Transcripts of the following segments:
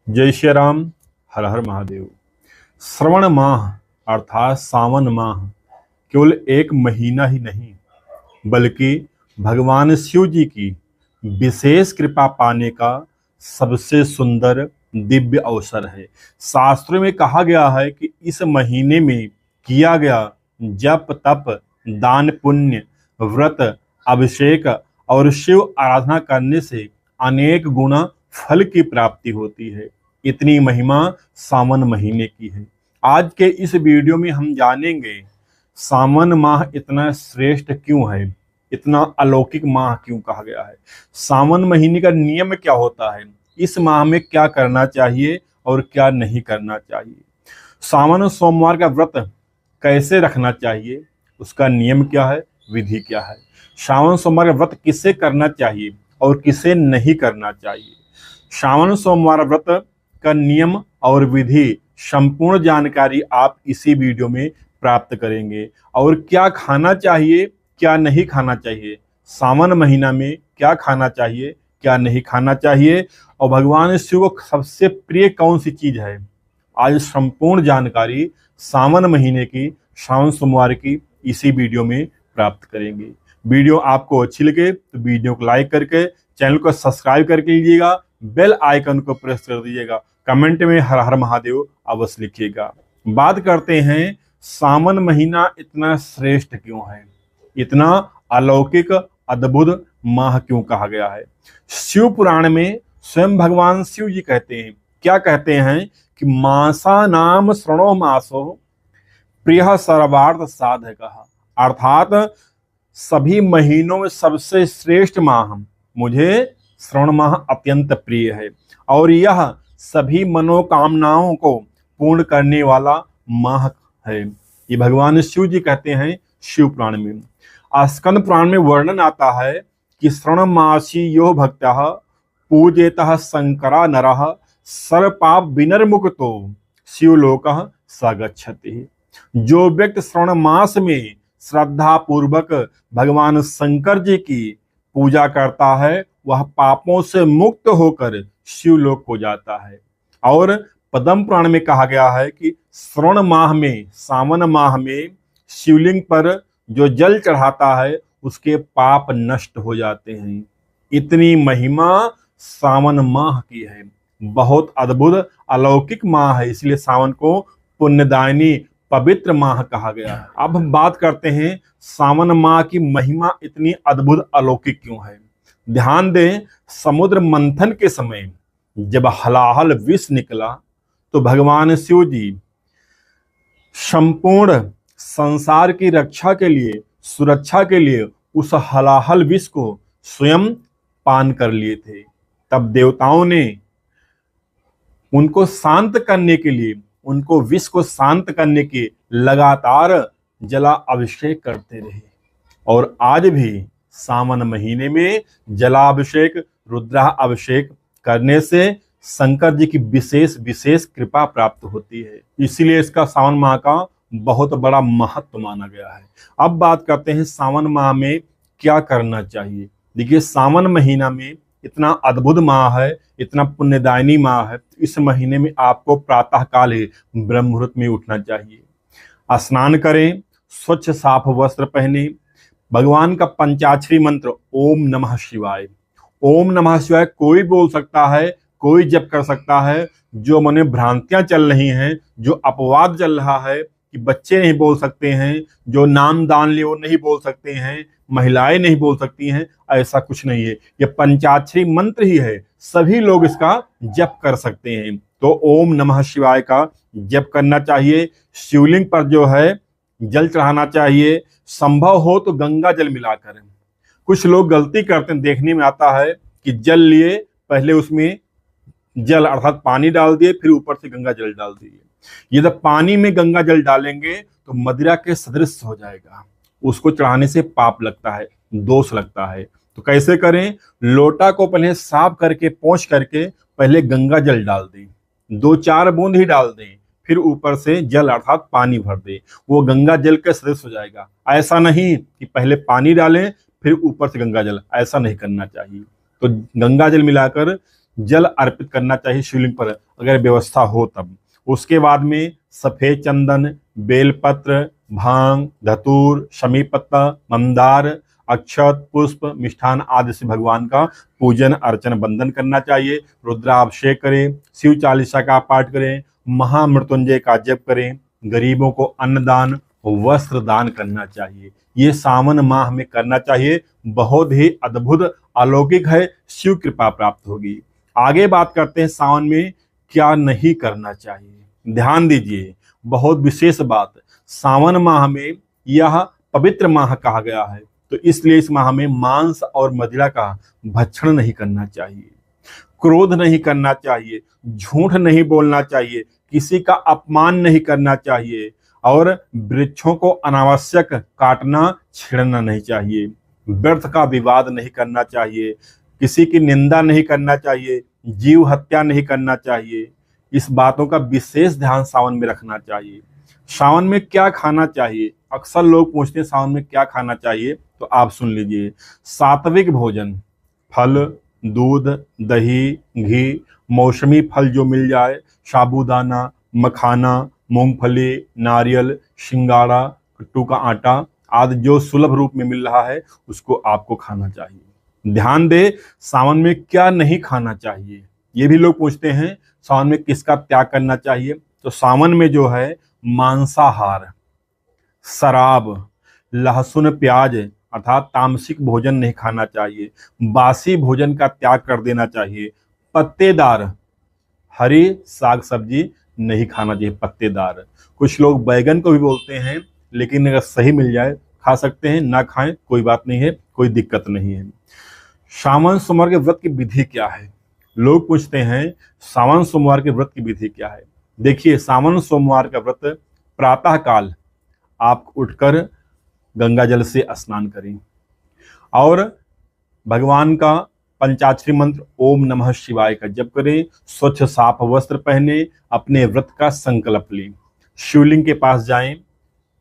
जय श्री राम। हर हर महादेव। श्रवण माह अर्थात सावन माह केवल एक महीना ही नहीं बल्कि भगवान शिव जी की विशेष कृपा पाने का सबसे सुंदर दिव्य अवसर है। शास्त्रों में कहा गया है कि इस महीने में किया गया जप तप दान पुण्य व्रत अभिषेक और शिव आराधना करने से अनेक गुना फल की प्राप्ति होती है। इतनी महिमा सावन महीने की है। आज के इस वीडियो में हम जानेंगे सावन माह इतना श्रेष्ठ क्यों है, इतना अलौकिक माह क्यों कहा गया है, सावन महीने का नियम क्या होता है, इस माह में क्या करना चाहिए और क्या नहीं करना चाहिए, सावन सोमवार का व्रत कैसे रखना चाहिए, उसका नियम क्या है, विधि क्या है, सावन सोमवार का व्रत किसे करना चाहिए और किसे नहीं करना चाहिए, सावन सोमवार व्रत का नियम और विधि संपूर्ण जानकारी आप इसी वीडियो में प्राप्त करेंगे। और क्या खाना चाहिए क्या नहीं खाना चाहिए, सावन महीना में क्या खाना चाहिए क्या नहीं खाना चाहिए, और भगवान शिव को सबसे प्रिय कौन सी चीज है, आज संपूर्ण जानकारी सावन महीने की सावन सोमवार की इसी वीडियो में प्राप्त करेंगे। वीडियो आपको अच्छी लगे तो वीडियो को लाइक करके चैनल को सब्सक्राइब करके लीजिएगा, बेल आइकन को प्रेस कर दीजिएगा, कमेंट में हर हर महादेव अवश्य लिखिएगा। बात करते हैं सावन महीना इतना श्रेष्ठ क्यों है, इतना अलौकिक अद्भुत माह क्यों कहा गया है। शिव पुराण में स्वयं भगवान शिव जी कहते हैं, क्या कहते हैं कि मासा नाम श्रणो मासो प्रिय सर्वार्थ साधकः, अर्थात सभी महीनों में सबसे श्रेष्ठ माह मुझे श्रवण माह अत्यंत प्रिय है और यह सभी मनोकामनाओं को पूर्ण करने वाला माह है। ये भगवान शिव जी कहते हैं शिव पुराण में। स्कंद पुराण में वर्णन आता है कि श्रवण मासी यो भक्तः पूजेतः शंकरा नरः सर्वपाप विनिर्मुक्तो शिवलोकः स गच्छति। जो व्यक्ति श्रवण मास में श्रद्धा पूर्वक भगवान शंकर जी की पूजा करता है वह पापों से मुक्त होकर शिवलोक को जाता है। और पद्म पुराण में कहा गया है कि श्रवण माह में सावन माह में शिवलिंग पर जो जल चढ़ाता है उसके पाप नष्ट हो जाते हैं। इतनी महिमा सावन माह की है, बहुत अद्भुत अलौकिक माह है, इसलिए सावन को पुण्यदायिनी पवित्र माह कहा गया है। अब हम बात करते हैं सावन माह की महिमा इतनी अद्भुत अलौकिक क्यों है। ध्यान दें, समुद्र मंथन के समय जब हलाहल विष निकला तो भगवान शिव जी संपूर्ण संसार की रक्षा के लिए सुरक्षा के लिए उस हलाहल विष को स्वयं पान कर लिए थे। तब देवताओं ने उनको शांत करने के लिए, उनको विष को शांत करने के लगातार जला अभिषेक करते रहे। और आज भी सावन महीने में जलाभिषेक रुद्रा अभिषेक करने से शंकर जी की विशेष विशेष कृपा प्राप्त होती है, इसीलिए इसका सावन माह का बहुत बड़ा महत्व माना गया है। अब बात करते हैं सावन माह में क्या करना चाहिए। देखिए, सावन महीना में इतना अद्भुत माह है, इतना पुण्यदायिनी माह है, इस महीने में आपको प्रातः काल ही ब्रह्म मुहूर्त में उठना चाहिए, स्नान करें, स्वच्छ साफ वस्त्र पहने, भगवान का पंचाक्षरी मंत्र ओम नमः शिवाय, ओम नमः शिवाय कोई बोल सकता है, कोई जप कर सकता है। जो मन में भ्रांतियां चल रही हैं, जो अपवाद चल रहा है कि बच्चे नहीं बोल सकते हैं, जो नाम दान लिए वो नहीं बोल सकते हैं, महिलाएं नहीं बोल सकती हैं, ऐसा कुछ नहीं है। ये पंचाक्षरी मंत्र ही है, सभी लोग इसका जप कर सकते हैं। तो ओम नमः शिवाय का जप करना चाहिए। शिवलिंग पर जो है जल चढ़ाना चाहिए, संभव हो तो गंगा जल मिलाकर। कुछ लोग गलती करते हैं, देखने में आता है कि जल लिए पहले उसमें जल अर्थात पानी डाल दिए फिर ऊपर से गंगा जल डाल दिए। ये जब पानी में गंगा जल डालेंगे तो मदिरा के सदृश हो जाएगा, उसको चढ़ाने से पाप लगता है, दोष लगता है। तो कैसे करें, लोटा को पहले साफ करके पोंछ करके पहले गंगा जल डाल दें, 2-4 बूंद ही डाल दें, फिर ऊपर से जल अर्थात पानी भर दे, वो गंगा जल के सदृश हो जाएगा। ऐसा नहीं कि पहले पानी डालें फिर ऊपर से गंगा जल, ऐसा नहीं करना चाहिए। तो गंगा जल मिलाकर जल अर्पित करना चाहिए शिवलिंग पर, अगर व्यवस्था हो तब। उसके बाद में सफेद चंदन, बेलपत्र, भांग, धतूर, शमी पत्ता, मंदार, अक्षत, पुष्प, मिष्ठान आदि से भगवान का पूजन अर्चन बंदन करना चाहिए। रुद्राभिषेक करें, शिव चालीसा का पाठ करें, महामृत्युंजय का जप करें, गरीबों को अन्नदान, वस्त्र दान करना चाहिए। ये सावन माह में करना चाहिए, बहुत ही अद्भुत अलौकिक है, शिव कृपा प्राप्त होगी। आगे बात करते हैं सावन में क्या नहीं करना चाहिए। ध्यान दीजिए, बहुत विशेष बात, सावन माह में यह पवित्र माह कहा गया है, तो इसलिए इस माह में मांस और मदिरा का भक्षण नहीं करना चाहिए, क्रोध नहीं करना चाहिए, झूठ नहीं बोलना चाहिए, किसी का अपमान नहीं करना चाहिए, और वृक्षों को अनावश्यक काटना छेड़ना नहीं चाहिए, व्यर्थ का विवाद नहीं करना चाहिए, किसी की निंदा नहीं करना चाहिए, जीव हत्या नहीं करना चाहिए। इस बातों का विशेष ध्यान सावन में रखना चाहिए। सावन में क्या खाना चाहिए, अक्सर लोग पूछते हैं सावन में क्या खाना चाहिए, तो आप सुन लीजिए। सात्विक भोजन, फल, दूध, दही, घी, मौसमी फल जो मिल जाए, साबूदाना, मखाना, मूंगफली, नारियल, सिंगाड़ा, कट्टू का आटा आदि जो सुलभ रूप में मिल रहा है उसको आपको खाना चाहिए। ध्यान दे, सावन में क्या नहीं खाना चाहिए, ये भी लोग पूछते हैं सावन में किसका त्याग करना चाहिए। तो सावन में जो है मांसाहार, शराब, लहसुन, प्याज अर्थात तामसिक भोजन नहीं खाना चाहिए, बासी भोजन का त्याग कर देना चाहिए, पत्तेदार हरी साग सब्जी नहीं खाना चाहिए, पत्तेदार। कुछ लोग बैगन को भी बोलते हैं, लेकिन अगर सही मिल जाए खा सकते हैं, ना खाएं कोई बात नहीं है, कोई दिक्कत नहीं है। सावन सोमवार के व्रत की विधि क्या है, लोग पूछते हैं सावन सोमवार के व्रत की विधि क्या है। देखिए, सावन सोमवार का व्रत प्रातः काल आप उठकर गंगा जल से स्नान करें और भगवान का पंचाक्षरी मंत्र ओम नमः शिवाय का जप करें, स्वच्छ साफ वस्त्र पहने, अपने व्रत का संकल्प लें, शिवलिंग के पास जाएं,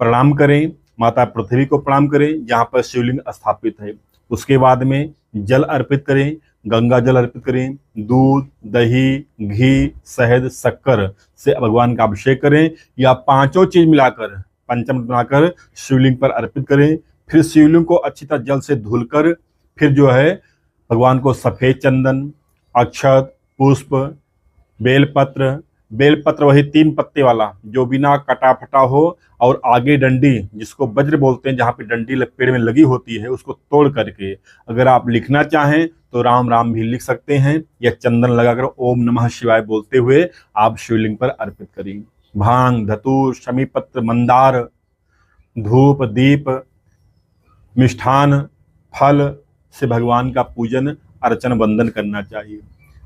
प्रणाम करें, माता पृथ्वी को प्रणाम करें जहां पर शिवलिंग स्थापित है। उसके बाद में जल अर्पित करें, गंगा जल अर्पित करें, दूध, दही, घी, शहद, शक्कर से भगवान का अभिषेक करें, या पांचों चीज मिलाकर पंचम बनाकर शिवलिंग पर अर्पित करें। फिर शिवलिंग को अच्छी तरह जल से धुलकर फिर जो है भगवान को सफेद चंदन, अक्षत, पुष्प, बेलपत्र वही 3 पत्ते वाला जो बिना कटा फटा हो, और आगे डंडी जिसको वज्र बोलते हैं, जहाँ पे डंडी पेड़ में लगी होती है, उसको तोड़ करके अगर आप लिखना चाहें तो राम राम भी लिख सकते हैं, या चंदन लगाकर ओम नमः शिवाय बोलते हुए आप शिवलिंग पर अर्पित करें। भांग, धतूर, शमी पत्र, मंदार, धूप, दीप, मिष्ठान, फल से भगवान का पूजन अर्चन वंदन करना चाहिए।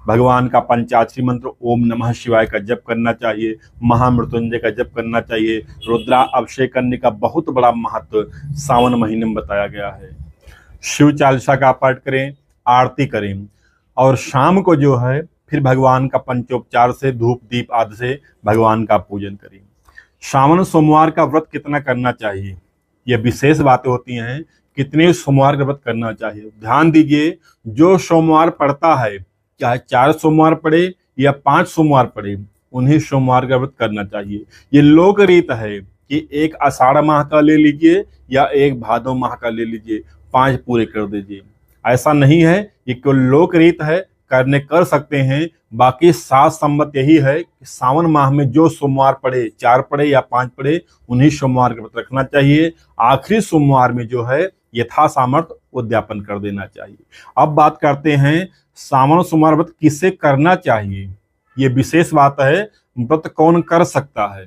भगवान का पंचाक्षरी मंत्र ओम नमः शिवाय का जप करना चाहिए, महामृत्युंजय का जप करना चाहिए। रुद्रा अभिषेक करने का बहुत बड़ा महत्व सावन महीने में बताया गया है। शिव चालीसा का पाठ करें, आरती करें, और शाम को जो है फिर भगवान का पंचोपचार से धूप दीप आदि से भगवान का पूजन करें। सावन सोमवार का व्रत कितना करना चाहिए, ये विशेष बातें होती हैं, कितने सोमवार का व्रत करना चाहिए। ध्यान दीजिए, जो सोमवार पड़ता है, चाहे 4 सोमवार पड़े या 5 सोमवार पड़े, उन्हीं सोमवार का व्रत करना चाहिए। ये लोक रीत है कि एक आषाढ़ माह का ले लीजिए या एक भादो माह का ले लीजिए, 5 पूरे कर दीजिए। ऐसा नहीं है, ये केवल लोक रीत है, कर सकते हैं। बाकी शास्त्र सम्मत यही है कि सावन माह में जो सोमवार पड़े, 4 पड़े या 5 पड़े, उन्हीं सोमवार का व्रत रखना चाहिए। आखिरी सोमवार में जो है यथा सामर्थ्य उद्यापन कर देना चाहिए। अब बात करते हैं सावन सोमवार व्रत किसे करना चाहिए। ये विशेष बात है, व्रत कौन कर सकता है।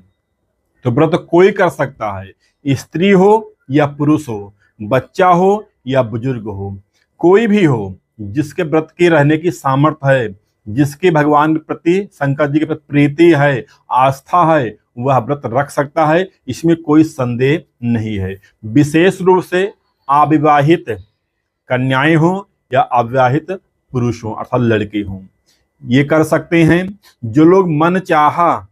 तो व्रत कोई कर सकता है, स्त्री हो या पुरुष हो, बच्चा हो या बुजुर्ग हो, कोई भी हो, जिसके व्रत की रहने की सामर्थ्य है, जिसकी भगवान के प्रति, शंकर जी के प्रति प्रीति है, आस्था है, वह व्रत रख सकता है, इसमें कोई संदेह नहीं है। विशेष रूप से अविवाहित कन्याएं हो या अविवाहित पुरुष हो अर्थात लड़के हों, ये कर सकते हैं। जो लोग मन चाहा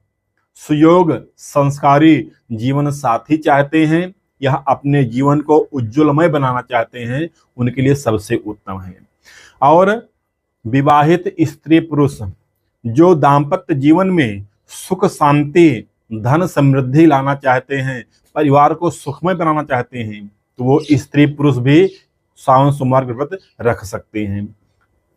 सुयोग संस्कारी जीवन साथी चाहते हैं, यह अपने जीवन को उज्ज्वलमय बनाना चाहते हैं, उनके लिए सबसे उत्तम है। और विवाहित स्त्री पुरुष जो दाम्पत्य जीवन में सुख शांति धन समृद्धि लाना चाहते हैं, परिवार को सुखमय बनाना चाहते हैं, तो वो स्त्री पुरुष भी सावन सोमवार का व्रत रख सकते हैं।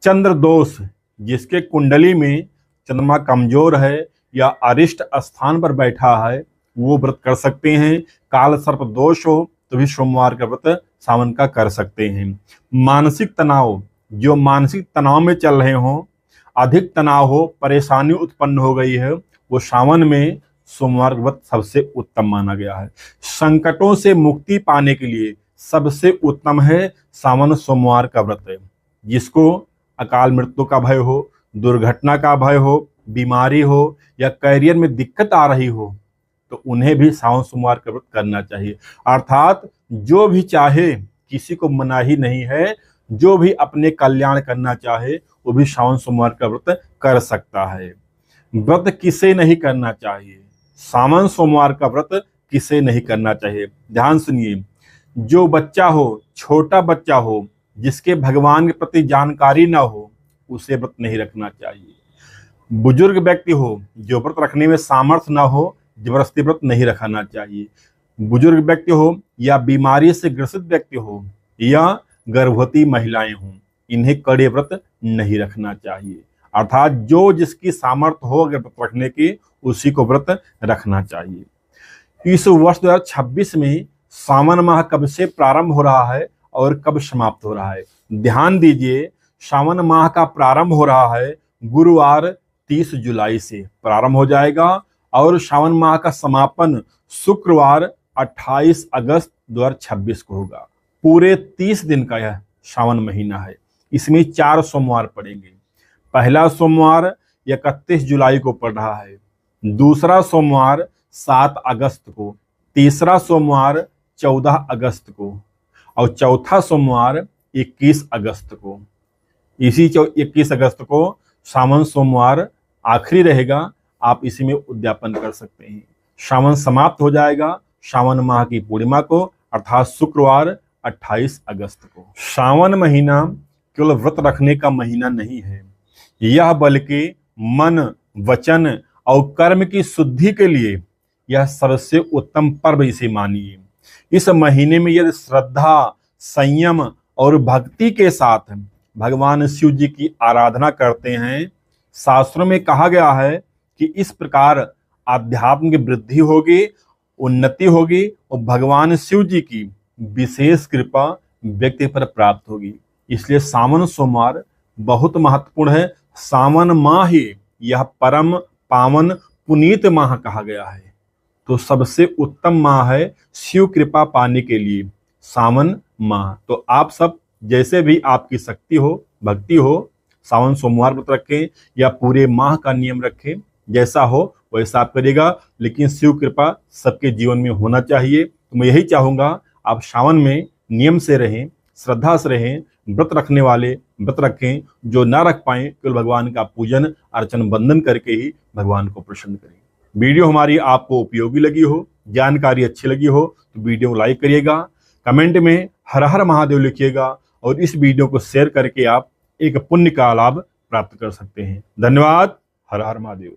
चंद्र दोष, जिसके कुंडली में चंद्रमा कमजोर है या अरिष्ट स्थान पर बैठा है, वो व्रत कर सकते हैं। काल सर्प दोष हो तो भी सोमवार का व्रत सावन का कर सकते हैं। मानसिक तनाव, जो मानसिक तनाव में चल रहे हो, अधिक तनाव हो, परेशानी उत्पन्न हो गई है, वो सावन में सोमवार का व्रत सबसे उत्तम माना गया है। संकटों से मुक्ति पाने के लिए सबसे उत्तम है सावन सोमवार का व्रत। जिसको अकाल मृत्यु का भय हो, दुर्घटना का भय हो, बीमारी हो या करियर में दिक्कत आ रही हो, तो उन्हें भी सावन सोमवार का व्रत करना चाहिए। अर्थात जो भी चाहे, किसी को मनाही नहीं है, जो भी अपने कल्याण करना चाहे वो भी सावन सोमवार का व्रत कर सकता है। व्रत किसे नहीं करना चाहिए? सावन सोमवार का व्रत किसे नहीं करना चाहिए? ध्यान सुनिए। जो बच्चा हो, छोटा बच्चा हो, जिसके भगवान के प्रति जानकारी ना हो, उसे व्रत नहीं रखना चाहिए। बुजुर्ग व्यक्ति हो, जो व्रत रखने में सामर्थ्य ना हो, जबरदस्ती व्रत नहीं रखना चाहिए। बुजुर्ग व्यक्ति हो या बीमारी से ग्रसित व्यक्ति हो या गर्भवती महिलाएं हों, इन्हें कड़े व्रत नहीं रखना चाहिए। अर्थात जो जिसकी सामर्थ्य हो अगर व्रत रखने की, उसी को व्रत रखना चाहिए। इस वर्ष 2026 में सावन माह कब से प्रारंभ हो रहा है और कब समाप्त हो रहा है? ध्यान दीजिए, सावन माह का प्रारंभ हो रहा है गुरुवार 30 जुलाई से प्रारंभ हो जाएगा और सावन माह का समापन शुक्रवार 28 अगस्त 2026 को होगा। पूरे 30 दिन का यह सावन महीना है। इसमें 4 सोमवार पड़ेंगे। पहला सोमवार 31 जुलाई को पड़ रहा है, दूसरा सोमवार 7 अगस्त को, तीसरा सोमवार 14 अगस्त को और चौथा सोमवार 21 अगस्त को। इसी 21 अगस्त को सावन सोमवार आखिरी रहेगा। आप इसी में उद्यापन कर सकते हैं। सावन समाप्त हो जाएगा सावन माह की पूर्णिमा को, अर्थात शुक्रवार 28 अगस्त को। सावन महीना केवल व्रत रखने का महीना नहीं है, यह बल्कि मन, वचन और कर्म की शुद्धि के लिए यह सबसे उत्तम पर्व इसे मानिए। इस महीने में यदि श्रद्धा, संयम और भक्ति के साथ भगवान शिव जी की आराधना करते हैं, शास्त्रों में कहा गया है कि इस प्रकार आध्यात्म की वृद्धि होगी, उन्नति होगी और भगवान शिव जी की विशेष कृपा व्यक्ति पर प्राप्त होगी। इसलिए सावन सोमवार बहुत महत्वपूर्ण है। सावन माह ही यह परम पावन पुनीत माह कहा गया है, तो सबसे उत्तम माह है शिव कृपा पाने के लिए सावन माह। तो आप सब जैसे भी आपकी शक्ति हो, भक्ति हो, सावन सोमवार व्रत रखें या पूरे माह का नियम रखें, जैसा हो वैसा आप करिएगा, लेकिन शिव कृपा सबके जीवन में होना चाहिए। तो मैं यही चाहूँगा आप सावन में नियम से रहें, श्रद्धा से रहें, व्रत रखने वाले व्रत रखें, जो ना रख पाएं केवल भगवान का पूजन अर्चन बंदन करके ही भगवान को प्रसन्न करें। वीडियो हमारी आपको उपयोगी लगी हो, जानकारी अच्छी लगी हो तो वीडियो को लाइक करिएगा, कमेंट में हर हर महादेव लिखिएगा और इस वीडियो को शेयर करके आप एक पुण्य का लाभ प्राप्त कर सकते हैं। धन्यवाद। हर हर महादेव।